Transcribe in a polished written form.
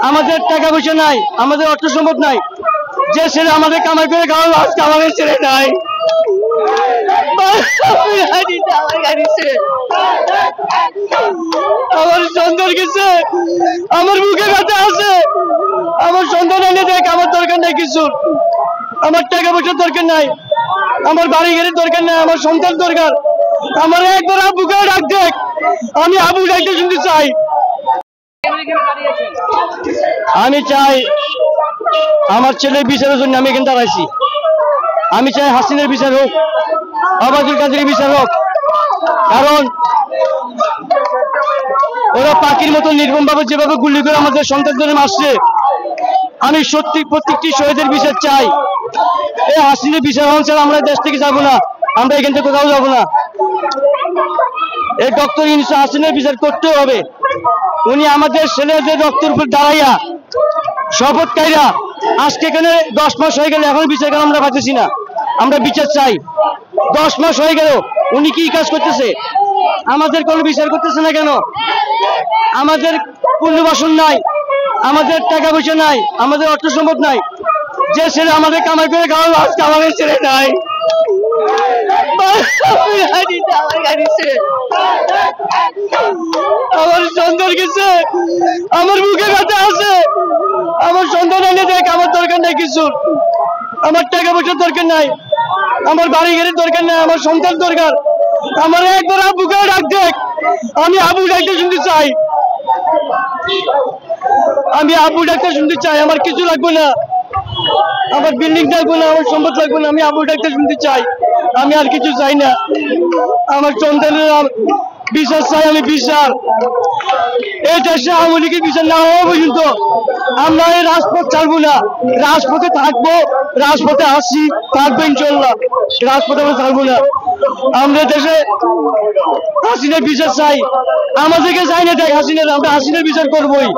আমাদের টাকা পয়সা নাই, আমাদের অর্থ সম্পদ নাই, যে ছেলে আমাদের কামাই করে খাওয়ালো আজকে আমাদের ছেলে নাই। আমার সন্তান গেছে, আমার বুকে ব্যথা আছে, আমার সন্তান এনে দেখ, আমার দরকার নাই কিছু, আমার টাকা পয়সার দরকার নাই, আমার বাড়ি গাড়ির দরকার নাই, আমার সন্তান দরকার। আমার একবার আব্বুকে ডাক দেখ, আমি আবু ডাকতে শুনতে চাই। আমি চাই আমার ছেলের বিচারের জন্য আমি এখানে দাঁড়াইছি। আমি চাই হাসিনের বিচার হোক, আবাদুল কাদেরের বিচার হোক, কারণ ওরা পাখির মতো নির্মম ভাবে যেভাবে গুলি করে আমাদের সন্তানদের মারছে, আমি সত্যি প্রত্যেকটি শহীদের বিচার চাই। এই হাসিনের বিচার হন ছাড়া আমরা দেশ থেকে যাবো না, আমরা এখান থেকে কোথাও যাবো না। এই ডক্টর ইউনূস হাসিনের বিচার করতে হবে। উনি আমাদের ছেলেদের রক্তের উপর দাঁড়াইয়া শপথ কাইরা আজকে এখানে 10 মাস হয়ে গেল, এখন বিচার কেন আমরা পাচ্ছি না? আমরা বিচার চাই। 10 মাস হয়ে গেল, উনি কি কাজ করতেছে? আমাদের কোনো বিচার করতেছে না কেন? আমাদের পুনর্বাসন নাই, আমাদের টাকা পয়সা নাই, আমাদের অর্থ সম্পদ নাই, যে ছেলে আমাদের কামাই করে খাওয়ালো আজকে আমাদের ছেলে নাই। আমার সন্তান গেছে, আমার বুকে ব্যথা আছে, আমার সন্তান এনে দেখ, আমার দরকার নাই কিছু, আমার টাকা পয়সার দরকার নাই, আমার বাড়ি গাড়ির দরকার নাই, আমার সন্তান দরকার। আমার একবার আব্বুকে ডাক দেখ, আমি আবু ডাকতে শুনতে চাই, আমি আবু ডাকতে শুনতে চাই। আমার কিছু লাগবে না, আমার বিল্ডিং লাগবে না, আমার সম্পদ লাগবে না, আমি আবু ডাকতে শুনতে চাই। আমি আর কিছু চাই না, আমার সন্তানের বিচার চাই, আমি বিচার। এই দেশে আওয়ামী লীগের বিচার না হওয়া পর্যন্ত আমরা এই রাজপথ ছাড়বো না, রাজপথে থাকবো, রাজপথে আসছি, থাকবো ইনশাল্লাহ, রাজপথে আমরা ছাড়বো না। আমরা দেশে হাসিনার বিচার চাই, আমাদেরকে চাই না দেখ হাসিনার, আমরা হাসিনার বিচার করবোই।